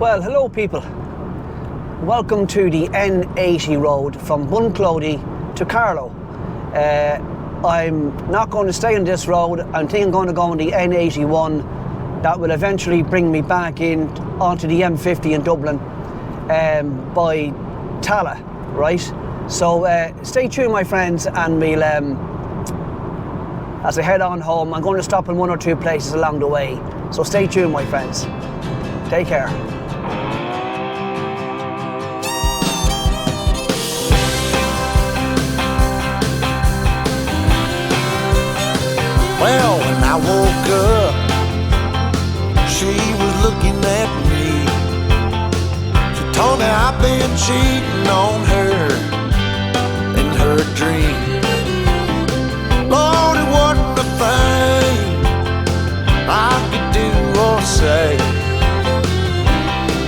Well, hello people. Welcome to the N80 road from Bunclody to Carlow. I'm not going to stay on this road. I think I'm going to go on the N81. That will eventually bring me back in onto the M50 in Dublin by Tullow, right? So stay tuned, my friends, and we'll as I head on home, I'm going to stop in one or two places along the way. So stay tuned, my friends. Take care. Well, when I woke up, she was looking at me. She told me I've been cheating on her in her dream. Lord, it wasn't a thing I could do or say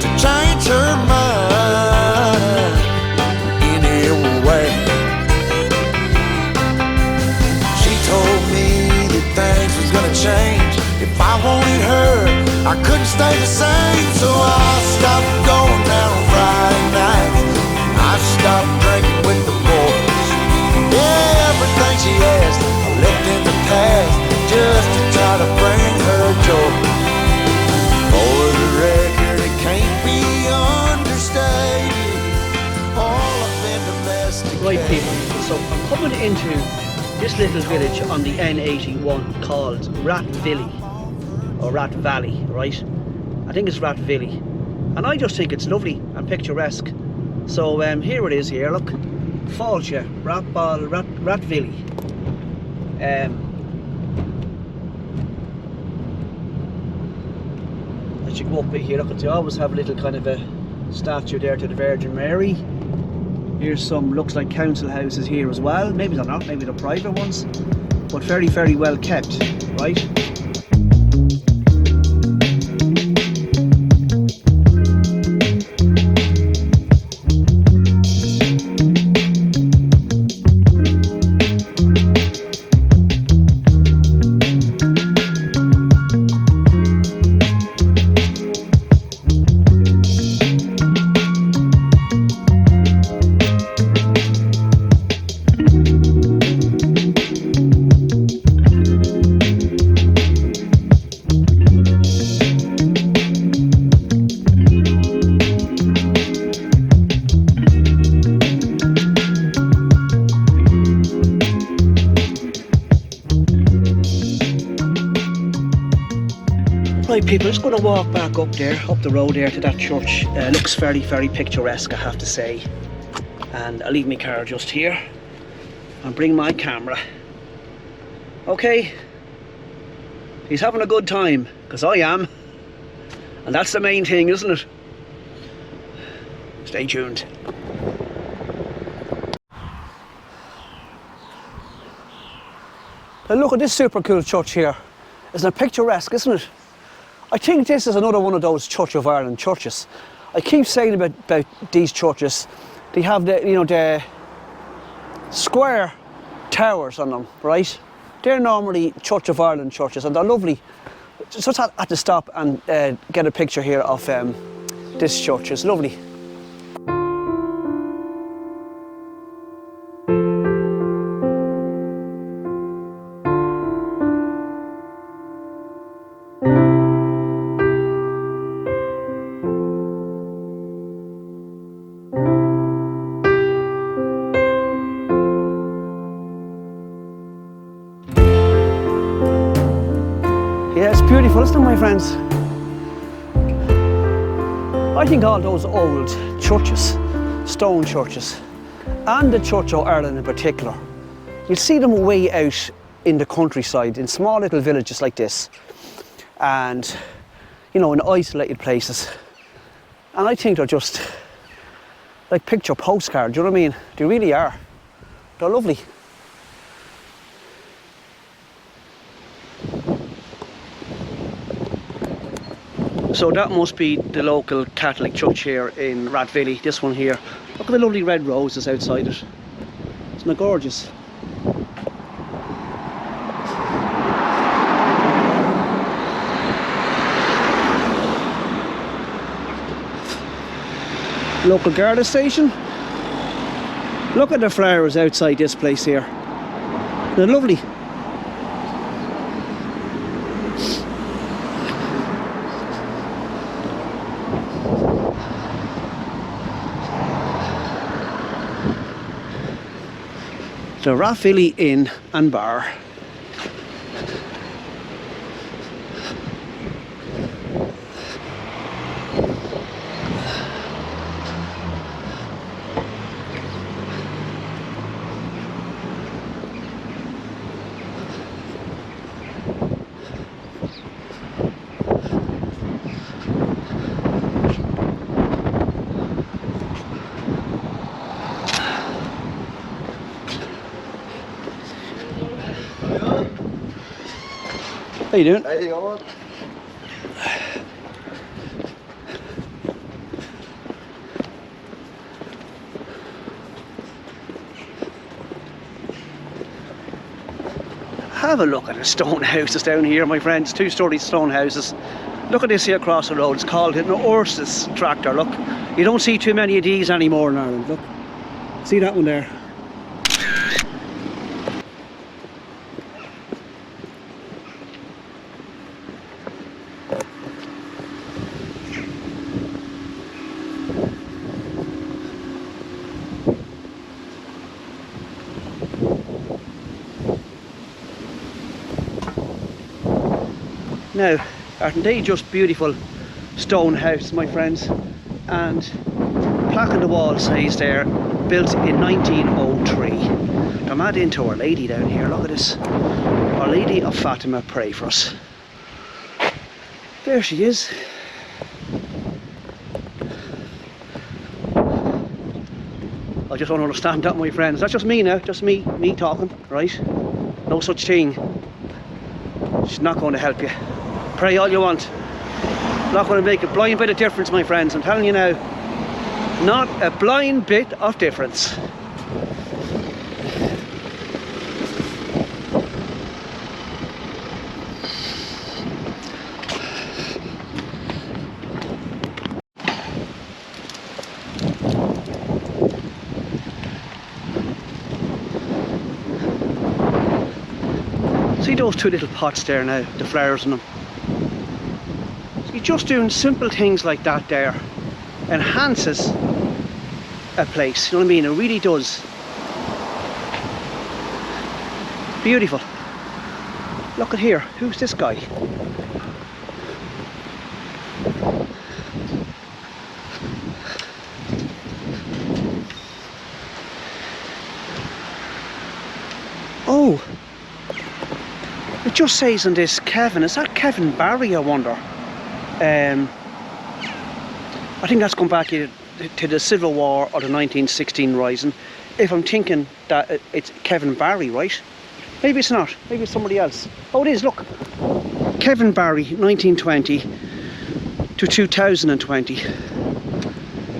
to change her mind in any way. She told me things was gonna change. If I wanted her, I couldn't stay the same. So I stopped going out on Friday nights. I stopped drinking with the boys. Yeah, everything she asked, I left in the past just to try to bring her joy. For the record, it can't be understated. All I've been domesticated. Right people, so I'm coming into this little village on the N81 called Rathvilly, or Rathvally, right? I think it's Rathvilly. And I just think it's lovely and picturesque. So here it is here, look. Fáilte, Rathvilly. As you go up here, look, they always have a little kind of a statue there to the Virgin Mary. Here's some, looks like council houses here as well. Maybe they're not, maybe they're private ones, but very, very well kept, right? Right people, just going to walk back up there, up the road there to that church. Looks very, very picturesque, I have to say. And I'll leave my car just here and bring my camera. Okay, he's having a good time, because I am. And that's the main thing, isn't it? Stay tuned. Now look at this super cool church here. Isn't it picturesque, isn't it? I think this is another one of those Church of Ireland churches. I keep saying about these churches, they have the, you know, the square towers on them, right? They're normally Church of Ireland churches and they're lovely. Just had to stop and get a picture here of this church. It's lovely. Yeah, it's beautiful, isn't it, my friends? I think all those old churches, stone churches, and the Church of Ireland in particular, you'll see them way out in the countryside, in small little villages like this, and, you know, in isolated places. And I think they're just like picture postcards, do you know what I mean? They really are. They're lovely. So that must be the local Catholic church here in Rathvilly, this one here. Look at the lovely red roses outside it. Isn't it gorgeous? local Garda station. Look at the flowers outside this place here. They're lovely. The Rathvilly Inn and Bar. How you doing? How you going? Have a look at the stone houses down here, my friends. 2-story stone houses. Look at this here across the road. It's called an horses tractor. Look, you don't see too many of these anymore in Ireland. Look, see that one there? Now, aren't they just beautiful stone houses, my friends? And plaque on the wall says there, built in 1903. I'm mad into Our Lady down here. Look at this. Our Lady of Fatima, pray for us. There she is. I just don't understand that, my friends. That's just me now, just me talking, right? No such thing. She's not going to help you. Pray all you want. Not going to make a blind bit of difference, my friends. I'm telling you now. Not a blind bit of difference. See those two little pots there now, the flowers in them. See, just doing simple things like that there enhances a place, you know what I mean? It really does. Beautiful. Look at here, who's this guy? Oh! It just says on this Kevin, is that Kevin Barry, I wonder? I think that's gone back to the Civil War or the 1916 Rising. If I'm thinking that it's Kevin Barry, right? Maybe it's not, maybe it's somebody else. Oh, it is, look. Kevin Barry, 1920 to 2020.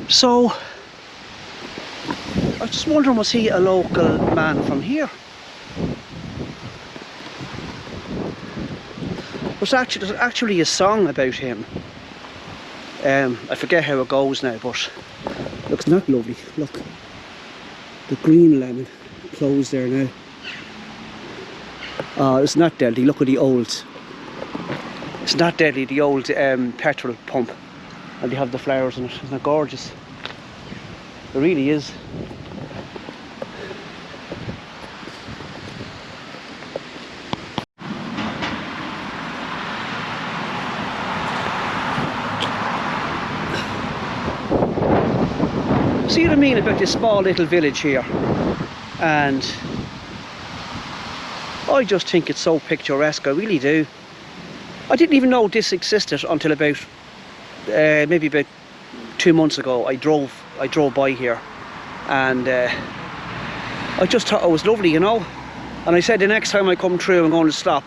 So, I was just wondering, was he a local man from here? There's actually a song about him. I forget how it goes now, but looks that lovely. Look, the green lemon closed there now. Oh, it's not deadly. Look at the old. It's not deadly. The old petrol pump, and they have the flowers in it. Isn't it gorgeous? It really is. See what I mean about this small little village here, and I just think it's so picturesque. I really do. I didn't even know this existed until about maybe about 2 months ago. I drove by here, and I just thought it was lovely, you know. And I said the next time I come through, I'm going to stop.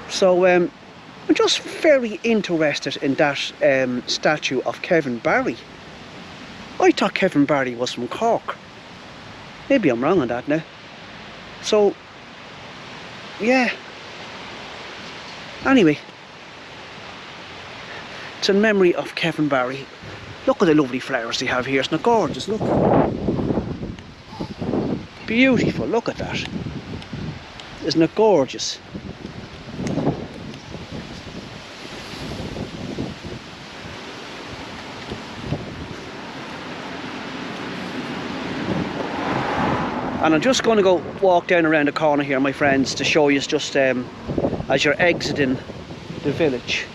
So I'm just very interested in that statue of Kevin Barry. I thought Kevin Barry was from Cork. Maybe I'm wrong on that now. So, yeah. Anyway, it's in memory of Kevin Barry. Look at the lovely flowers they have here. Isn't it gorgeous? Look. Beautiful. Look at that. Isn't it gorgeous? And I'm just going to go walk down around the corner here, my friends, to show you just as you're exiting the village.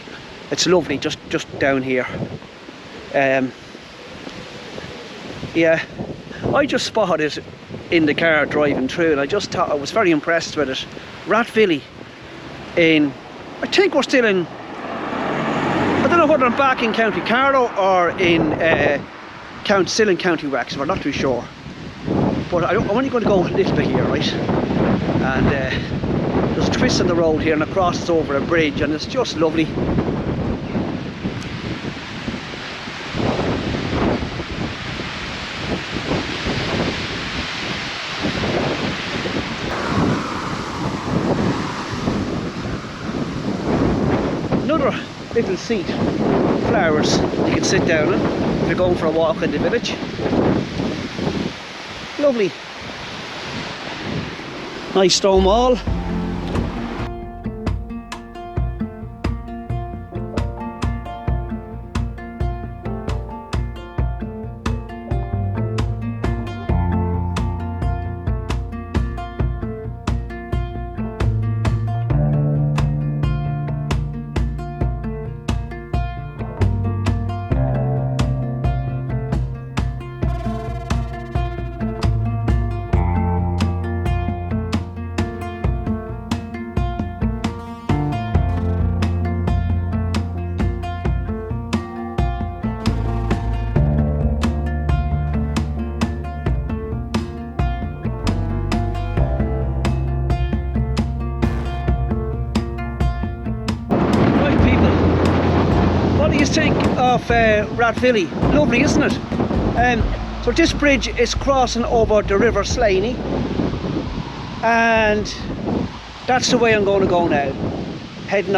It's lovely, just down here. Yeah, I just spotted it in the car driving through, and I just thought I was very impressed with it. Rathvilly I think we're still in, I don't know whether I'm back in County Carlow or still in County Wexford, not too sure. But I'm only going to go a little bit here, right? And there's a twist on the road here and it crosses over a bridge, and it's just lovely. Another little seat, flowers you can sit down in if you're going for a walk in the village. Lovely. Nice stone wall. Think of Rathvilly. Lovely, isn't it? So this bridge is crossing over the River Slaney, and that's the way I'm going to go now, heading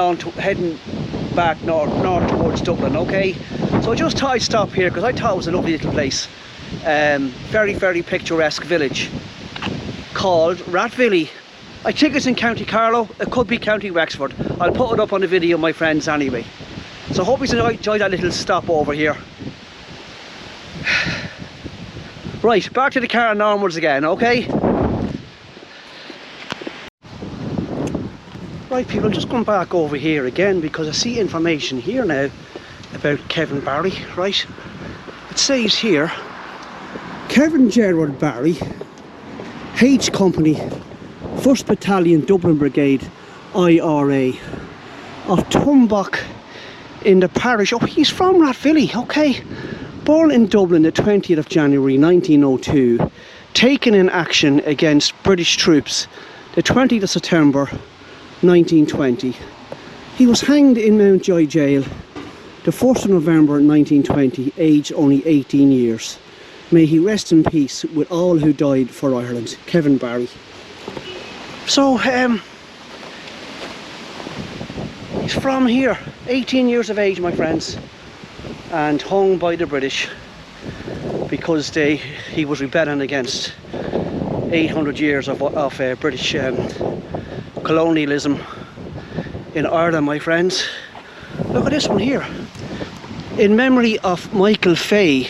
back north towards Dublin. Okay, so I just thought I'd stop here because I thought it was a lovely little place. Very picturesque village called Rathvilly. I think it's in County Carlow. It could be County Wexford. I'll put it up on the video, my friends, anyway. So I hope you enjoyed that little stop over here. Right, back to the car and onwards again, okay? Right people, I'm just going back over here again because I see information here now about Kevin Barry, right? It says here, Kevin Gerard Barry, H Company, 1st Battalion Dublin Brigade, IRA, of Tumbach, in the parish. Oh, he's from Rathvilly, okay. Born in Dublin the 20th of January 1902, taken in action against British troops the 20th of September 1920. He was hanged in Mountjoy Jail the 1st of November 1920, aged only 18 years. May he rest in peace with all who died for Ireland. Kevin Barry. So, he's from here, 18 years of age, my friends, and hung by the British because he was rebelling against 800 years of British colonialism in Ireland, my friends. Look at this one here. In memory of Michael Fay,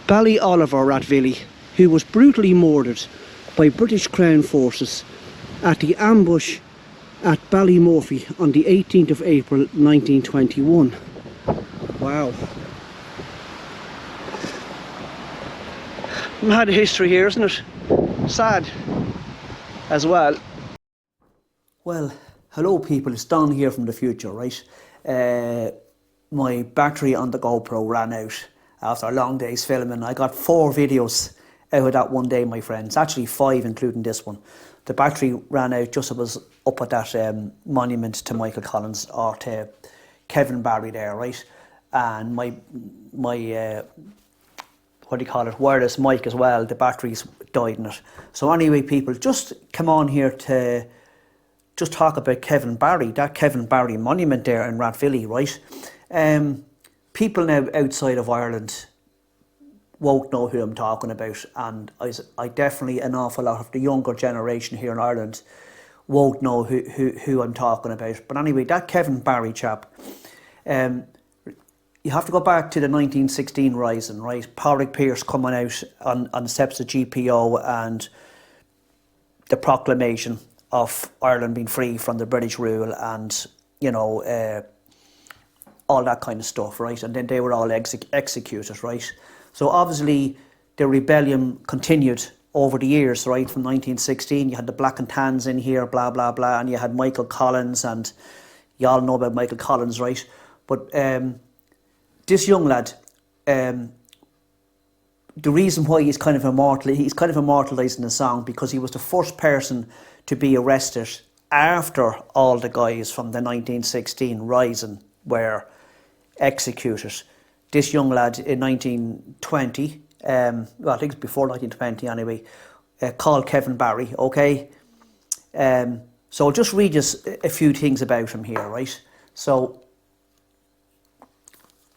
Ballyoliver Rathvilly, who was brutally murdered by British Crown forces at the ambush at Ballymurphy on the 18th of April 1921. Wow. Mad history here, isn't it? Sad as well. Well, hello people, it's Don here from the future, right? My battery on the GoPro ran out after a long day's filming. I got 4 videos out of that one day, my friends. Actually 5 including this one. The battery ran out just as I was up at that monument to Michael Collins, or to Kevin Barry there, right? And my what do you call it, wireless mic as well, the batteries died in it. So anyway people, just come on here to just talk about Kevin Barry, that Kevin Barry monument there in Rathvilly, right? people now outside of Ireland won't know who I'm talking about, and I definitely, an awful lot of the younger generation here in Ireland won't know who I'm talking about. But anyway, that Kevin Barry chap, you have to go back to the 1916 Rising, right? Pádraig Pearse coming out on the steps of GPO and the proclamation of Ireland being free from the British rule, and, you know, all that kind of stuff, right? And then they were all executed, right? So obviously the rebellion continued over the years, right? From 1916, you had the Black and Tans in here, blah, blah, blah, and you had Michael Collins, and you all know about Michael Collins, right? But this young lad, the reason why he's kind of immortalised in the song, because he was the first person to be arrested after all the guys from the 1916 Rising were executed. This young lad in 1920, well, I think it's before 1920 anyway, called Kevin Barry, okay? So I'll just read just a few things about him here, right? So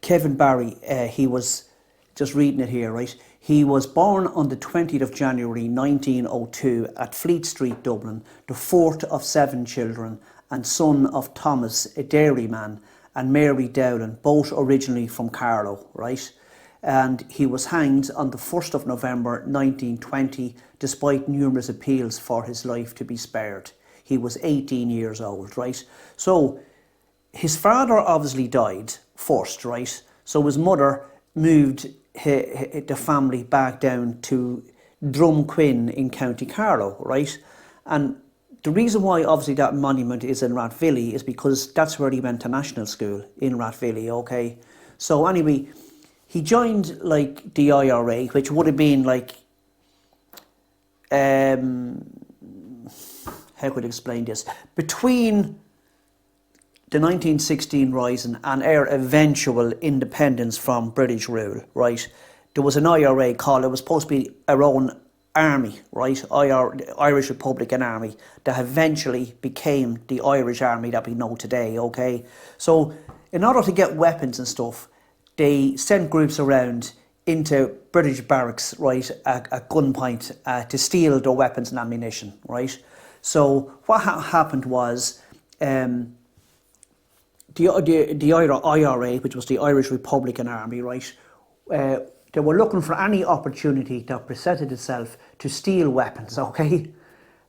Kevin Barry, he was, just reading it here, right? He was born on the 20th of January 1902 at Fleet Street, Dublin, the fourth of 7 children, and son of Thomas, a dairyman, and Mary Dowling, both originally from Carlow, right? And he was hanged on the 1st of November 1920, despite numerous appeals for his life to be spared. He was 18 years old, right? So his father obviously died first, right? So his mother moved the family back down to Drumquin in County Carlow, right? And the reason why obviously that monument is in Rathvilly is because that's where he went to national school, in Rathvilly, okay? So anyway, he joined like the IRA, which would have been like, how could I explain this? Between the 1916 Rising and our eventual independence from British rule, right? There was an IRA called, it was supposed to be our own army, right? Irish Republican Army, that eventually became the Irish Army that we know today, okay? So in order to get weapons and stuff, they sent groups around into British barracks, right, at gunpoint, to steal their weapons and ammunition, right? So what happened was, the IRA, which was the Irish Republican Army, right, they were looking for any opportunity that presented itself to steal weapons, okay?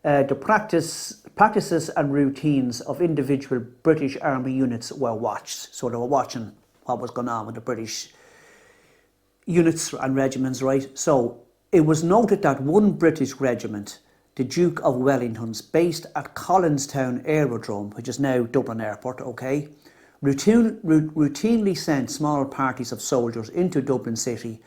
The practices and routines of individual British Army units were watched. So they were watching what was going on with the British units and regiments, right? So it was noted that one British regiment, the Duke of Wellington's, based at Collinstown Aerodrome, which is now Dublin Airport, okay, routinely sent small parties of soldiers into Dublin City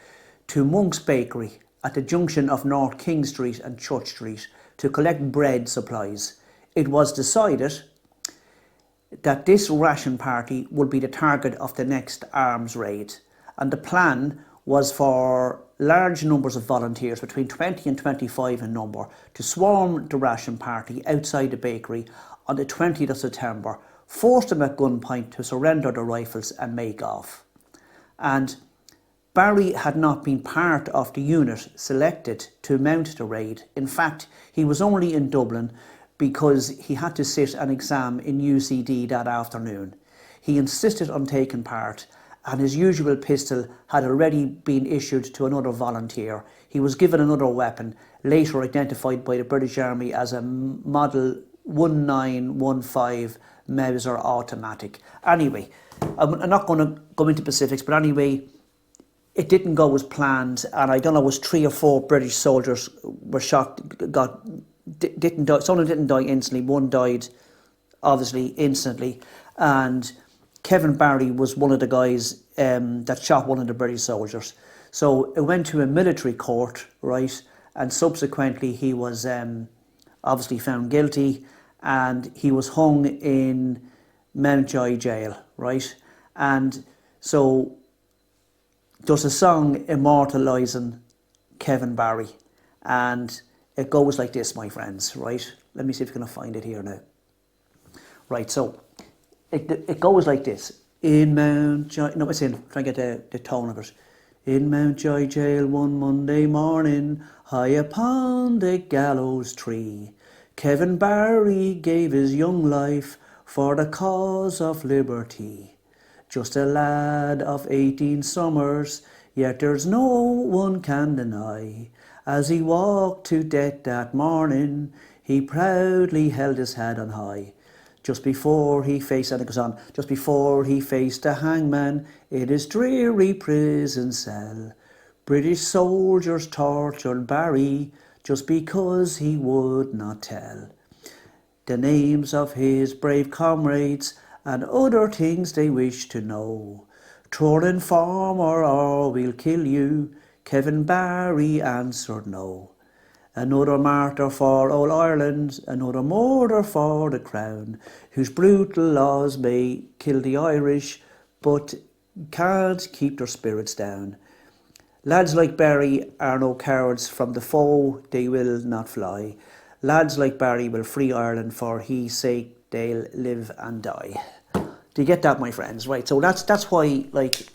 to Monk's Bakery at the junction of North King Street and Church Street to collect bread supplies. It was decided that this ration party would be the target of the next arms raid, and the plan was for large numbers of volunteers, between 20 and 25 in number, to swarm the ration party outside the bakery on the 20th of September, force them at gunpoint to surrender their rifles and make off. And Barry had not been part of the unit selected to mount the raid. In fact, he was only in Dublin because he had to sit an exam in UCD that afternoon. He insisted on taking part, and his usual pistol had already been issued to another volunteer. He was given another weapon, later identified by the British Army as a Model 1915 Mauser automatic. Anyway, I'm not going to go into specifics, but anyway, it didn't go as planned, and I don't know, it was 3 or 4 British soldiers were shot, didn't die. Some of them didn't die instantly, one died obviously instantly, and Kevin Barry was one of the guys that shot one of the British soldiers. So it went to a military court, right, and subsequently he was obviously found guilty, and he was hung in Mountjoy jail, right? And so there's a song immortalising Kevin Barry, and it goes like this, my friends, right? Let me see if I can find it here now. Right, so it goes like this. In Mount Joy, no, it's in, try and get the tone of it. In Mount Joy jail one Monday morning, high upon the gallows tree, Kevin Barry gave his young life for the cause of liberty. Just a lad of 18 summers, yet there's no one can deny. As he walked to death that morning, he proudly held his head on high. Just before he faced, and it goes on, just before he faced the hangman in his dreary prison cell, British soldiers tortured Barry just because he would not tell the names of his brave comrades and other things they wished to know. Throw an informer or we'll kill you, Kevin Barry answered no. Another martyr for all Ireland, another murder for the crown, whose brutal laws may kill the Irish, but can't keep their spirits down. Lads like Barry are no cowards, from the foe they will not fly. Lads like Barry will free Ireland, for his sake they'll live and die. Do you get that, my friends? Right, so that's why, like,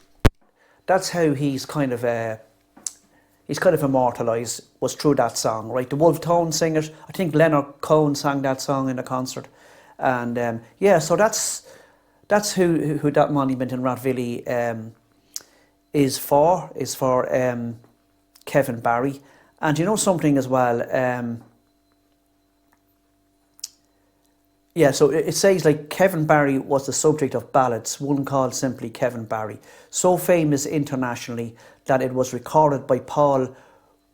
that's how he's kind of immortalised, was through that song, right? The Wolf Tone singers, I think Leonard Cohen sang that song in a concert, and yeah, so that's who that monument in Rathvilly is for Kevin Barry. And you know something as well, yeah, so it says like Kevin Barry was the subject of ballads, one called simply Kevin Barry, so famous internationally that it was recorded by Paul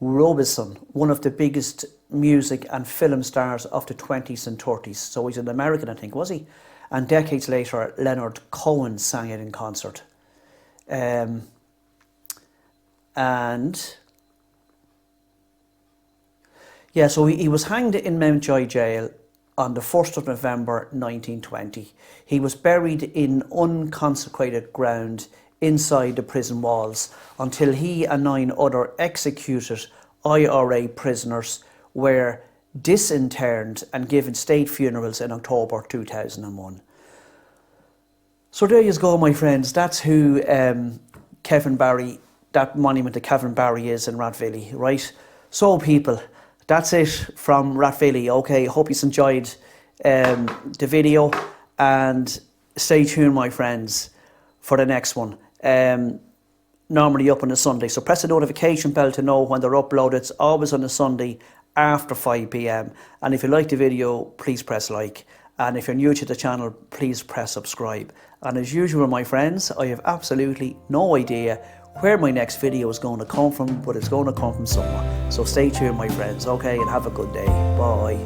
Robeson, one of the biggest music and film stars of the 20s and 30s. So he's an American, I think, was he? And decades later, Leonard Cohen sang it in concert. And yeah, so he was hanged in Mountjoy Jail on the 1st of November 1920. He was buried in unconsecrated ground inside the prison walls until he and 9 other executed IRA prisoners were disinterred and given state funerals in October 2001. So there you go, my friends. That's who Kevin Barry, that monument to Kevin Barry is in Rathvilly, right? So people, that's it from Rathvilly. Okay, hope you enjoyed the video, and stay tuned, my friends, for the next one. Normally up on a Sunday, so press the notification bell to know when they're uploaded. It's always on a Sunday after 5 p.m. And if you like the video, please press like. And if you're new to the channel, please press subscribe. And as usual, my friends, I have absolutely no idea where my next video is going to come from, but it's going to come from somewhere. So stay tuned, my friends, okay, and have a good day. Bye.